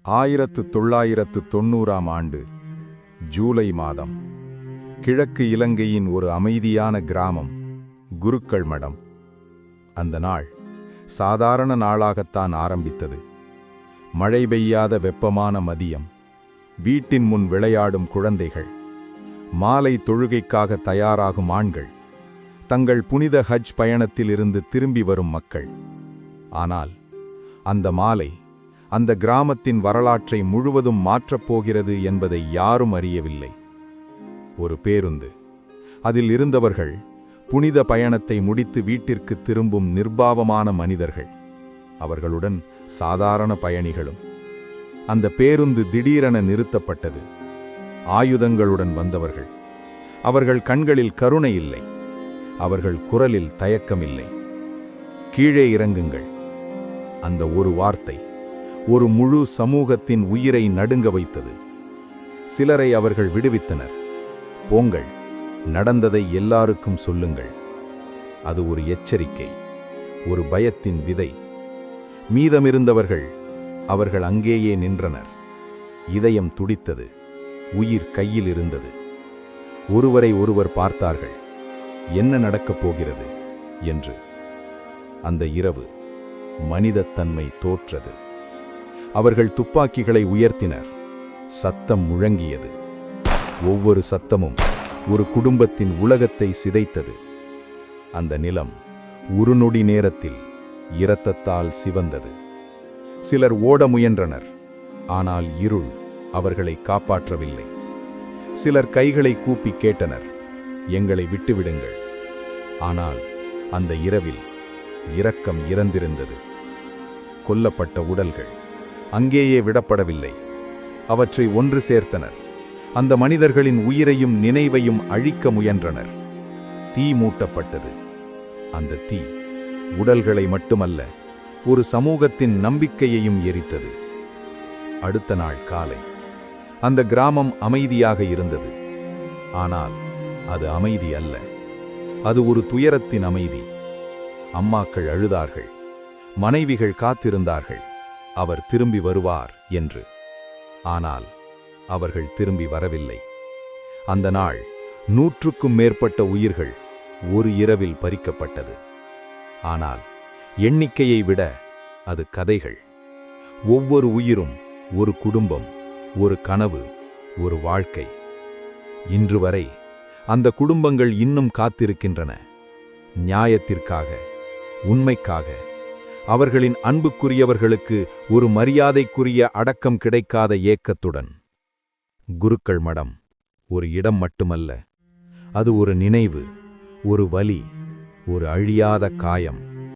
1990ஆம் ஆண்டு ஜூலை மாதம் கிழக்கு இலங்கையின் ஒரு அமைதியான கிராமம் குருக்கள் மடம். அந்த நாள் சாதாரண நாளாகத்தான் ஆரம்பித்தது. மழை பெய்யாத வெப்பமான மதியம், வீட்டின் முன் விளையாடும் குழந்தைகள், மாலை தொழுகைக்காக தயாராகும் ஆண்கள், தங்கள் புனித ஹஜ் பயணத்தில் இருந்து திரும்பி வரும் மக்கள். ஆனால் அந்த மாலை அந்த கிராமத்தின் வரலாற்றை முழுவதும் மாற்றப் போகிறது என்பதை யாரும் அறியவில்லை. ஒரு பேருந்து, அதில் இருந்தவர்கள் புனித பயணத்தை முடித்து வீட்டிற்கு திரும்பும் நிர்பாவமான மனிதர்கள், அவர்களுடன் சாதாரண பயணிகளும். அந்த பேருந்து திடீரென நிறுத்தப்பட்டது. ஆயுதங்களுடன் வந்தவர்கள். அவர்கள் கண்களில் கருணை இல்லை, அவர்கள் குரலில் தயக்கமில்லை. கீழே இறங்குங்கள். அந்த ஒரு வார்த்தை ஒரு முழு சமூகத்தின் உயிரை நடுங்க வைத்தது. சிலரை அவர்கள் விடுவித்தனர். போங்கள், நடந்ததை எல்லாருக்கும் சொல்லுங்கள். அது ஒரு எச்சரிக்கை, ஒரு பயத்தின் விதை. மீதமிருந்தவர்கள், அவர்கள் அங்கேயே நின்றனர். இதயம் துடித்தது, உயிர் கையில் இருந்தது. ஒருவரை ஒருவர் பார்த்தார்கள், என்ன நடக்கப் போகிறது என்று. அந்த இரவு மனிதத்தன்மை தோற்றது. அவர்கள் துப்பாக்கிகளை உயர்த்தினர். சத்தம் முழங்கியது. ஒவ்வொரு சத்தமும் ஒரு குடும்பத்தின் உலகத்தை சிதைத்தது. அந்த நிலம் ஒரு நொடி நேரத்தில் இரத்தத்தால் சிவந்தது. சிலர் ஓட முயன்றனர், ஆனால் இருள் அவர்களை காப்பாற்றவில்லை. சிலர் கைகளை கூப்பி கேட்டனர், எங்களை விட்டுவிடுங்கள். ஆனால் அந்த இரவில் இரக்கம் இறந்திருந்தது. கொல்லப்பட்ட உடல்கள் அங்கேயே விடப்படவில்லை. அவற்றை ஒன்று சேர்த்தனர். அந்த மனிதர்களின் உயிரையும் நினைவையும் அழிக்க முயன்றனர். தீ மூட்டப்பட்டது. அந்த தீ உடல்களை மட்டுமல்ல, ஒரு சமூகத்தின் நம்பிக்கையையும் எரித்தது. அடுத்த நாள் காலை அந்த கிராமம் அமைதியாக இருந்தது. ஆனால் அது அமைதி அல்ல, அது ஒரு துயரத்தின் அமைதி. அம்மாக்கள் அழுதார்கள், மனைவிகள் காத்திருந்தார்கள், அவர் திரும்பி வருவார் என்று. ஆனால் அவர்கள் திரும்பி வரவில்லை. அந்த நாள் 100க்கும் மேற்பட்ட உயிர்கள் ஒரு இரவில் பறிக்கப்பட்டது. ஆனால் எண்ணிக்கையை விட அது கதைகள். ஒவ்வொரு உயிரும் ஒரு குடும்பம், ஒரு கனவு, ஒரு வாழ்க்கை. இன்று வரை அந்த குடும்பங்கள் இன்னும் காத்திருக்கின்றன. நியாயத்திற்காக, உண்மைக்காக, அவர்களின் அன்புக்குரியவர்களுக்கு ஒரு மரியாதைக்குரிய அடக்கம் கிடைக்காத ஏக்கத்துடன். குருக்கள் மடம் ஒரு இடம் மட்டுமல்ல, அது ஒரு நினைவு, ஒரு வலி, ஒரு அழியாத காயம்.